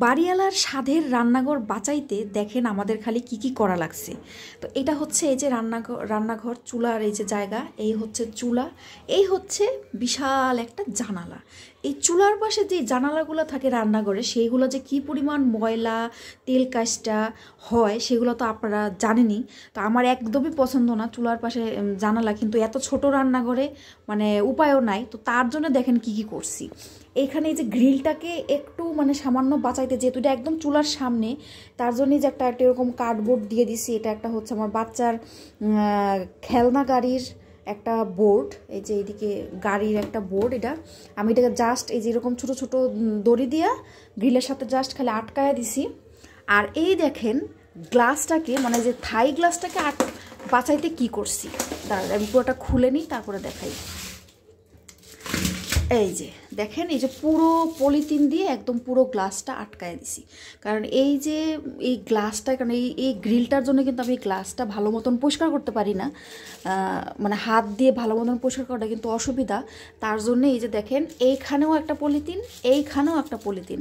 বাড়িওয়ালার স্বাদের রান্নাঘর বাঁচাইতে দেখেন আমাদের খালি কি কি করা লাগছে। তো এটা হচ্ছে এই যে রান্নাঘর চুলার এই যে জায়গা, এই হচ্ছে চুলা, এই হচ্ছে বিশাল একটা জানালা। এই চুলার পাশে যে জানালাগুলো থাকে রান্নাঘরে, সেইগুলো যে কি পরিমাণ ময়লা তেল কাজটা হয় সেগুলো তো আপনারা জানেনই। তো আমার একদমই পছন্দ না চুলার পাশে জানালা, কিন্তু এত ছোট রান্নাঘরে মানে উপায়ও নাই। তো তার জন্য দেখেন কি কি করছি। এইখানে এই যে গ্রিলটাকে একটু মানে সামান্য বাঁচাইতে, যেহেতু এটা একদম চুলার সামনে, তার জন্যই যে একটা এরকম কার্ডবোর্ড দিয়ে দিছি। এটা একটা হচ্ছে আমার বাচ্চার খেলনা গাড়ির একটা বোর্ড, এই যে এইদিকে গাড়ির একটা বোর্ড। এটা আমি এটাকে জাস্ট এই যে এরকম ছোটো ছোটো দড়ি দিয়া গ্রিলের সাথে জাস্ট খালি আটকায়া দিছি। আর এই দেখেন গ্লাসটাকে, মানে যে থাই গ্লাসটাকে বাঁচাইতে কি করছি, দাঁড়ান আমি পুরোটা খুলে নিই তারপরে দেখাই। এই যে দেখেন, এই যে পুরো পলিথিন দিয়ে একদম পুরো গ্লাসটা আটকায় দিছি। কারণ এই যে এই গ্লাসটা, কারণ এই গ্রিলটার জন্য কিন্তু আমি গ্লাসটা ভালো মতন পরিষ্কার করতে পারি না, মানে হাত দিয়ে ভালো মতন পরিষ্কার করাটা কিন্তু অসুবিধা। তার জন্য এই যে দেখেন এইখানেও একটা পলিথিন, এইখানেও একটা পলিথিন,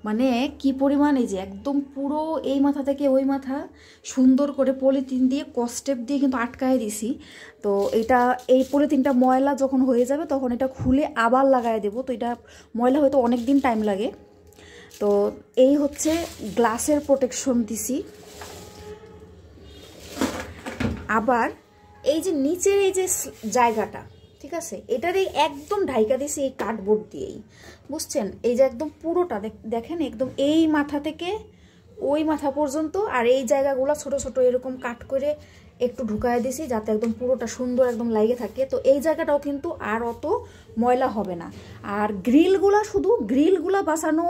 মানে কি পরিমাণ এই যে একদম পুরো এই মাথা থেকে ওই মাথা সুন্দর করে পলিথিন দিয়ে কস্টেপ দিয়ে কিন্তু আটকায় দিছি। তো এই পলিথিনটা ময়লা যখন হয়ে যাবে তখন এটা খুলে আবার লাগাই দেবো। তো এটা ময়লা হয়তো অনেক দিন টাইম লাগে। তো এই হচ্ছে গ্লাসের প্রোটেকশন দিছি। আবার এই যে নিচের এই যে জায়গাটা, ঠিক আছে, এটার এই একদম ঢাইকা দিছি এই কার্ডবোর্ড দিয়েই, বুঝছেন? এই যে একদম পুরোটা দেখেন, একদম এই মাথা থেকে ওই মাথা পর্যন্ত, আর এই জায়গাগুলো ছোট ছোট এরকম কাট করে একটু ঢুকায় দিছি যাতে একদম পুরোটা সুন্দর একদম লাগে থাকে। তো এই জায়গাটাও কিন্তু আর অত ময়লা হবে না। আর গ্রিলগুলা বাঁচানো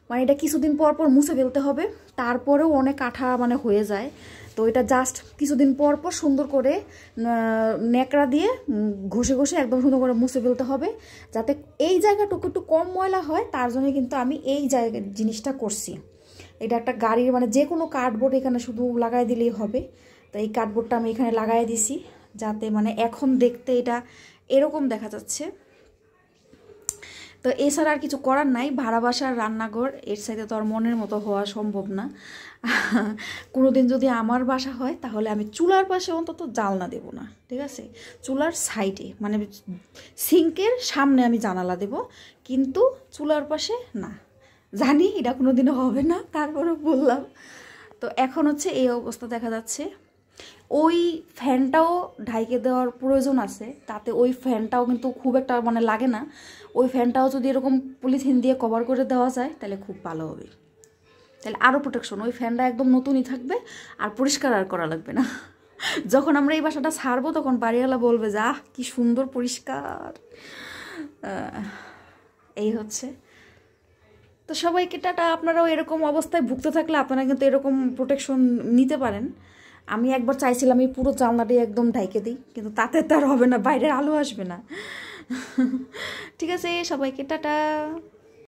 মানে এটা কিছুদিন পর পর মুছে ফেলতে হবে, তারপরেও অনেক কাঠা মানে হয়ে যায়। তো এটা জাস্ট কিছুদিন পর পর সুন্দর করে ন্যাকড়া দিয়ে ঘষে ঘষে একদম সুন্দর করে মুছে ফেলতে হবে, যাতে এই জায়গাটুকু একটু কম ময়লা হয়। তার জন্য কিন্তু আমি এই জিনিসটা করছি। এটা একটা গাড়ির মানে যে কোনো কার্ডবোর্ড এখানে শুধু লাগাই দিলেই হবে। তো এই কার্ডবোর্ডটা আমি এখানে লাগাই দিছি যাতে মানে এখন দেখতে এটা এরকম দেখা যাচ্ছে। তো এছাড়া আর কিছু করার নাই, ভাড়া বাসার রান্নাঘর, এর সাথে তো আর মনের মতো হওয়া সম্ভব না। কোনোদিন যদি আমার বাসা হয় তাহলে আমি চুলার পাশে অন্তত জানলা দেব না, ঠিক আছে? চুলার সাইডে মানে সিঙ্কের সামনে আমি জানালা দেব, কিন্তু চুলার পাশে না। জানি এটা কোনোদিনও হবে না, তারপরে বললাম। তো এখন হচ্ছে এই অবস্থা দেখা যাচ্ছে। ওই ফ্যানটাও ঢাইকে দেওয়ার প্রয়োজন আছে, তাতে ওই ফ্যানটাও কিন্তু খুব একটা মানে লাগে না। ওই ফ্যানটাও যদি এরকম পলিথিন দিয়ে কভার করে দেওয়া যায় তাহলে খুব ভালো হবে, তাহলে আরও প্রোটেকশন। ওই ফ্যানটা একদম নতুনই থাকবে আর পরিষ্কার আর করা লাগবে না। যখন আমরা এই বাসাটা ছাড়বো তখন বাড়িওয়ালা বলবে যে আহ কি সুন্দর পরিষ্কার। এই হচ্ছে। তো সবাইকে টাটা। আপনারাও এরকম অবস্থায় ভুগতে থাকলে আপনারা কিন্তু এরকম প্রোটেকশন নিতে পারেন। আমি একবার চাইছিলাম এই পুরো জানলাটাই একদম ঢাইকে দিই, কিন্তু তাতে তো আর হবে না, বাইরের আলো আসবে না। ঠিক আছে, সবাইকে টাটা।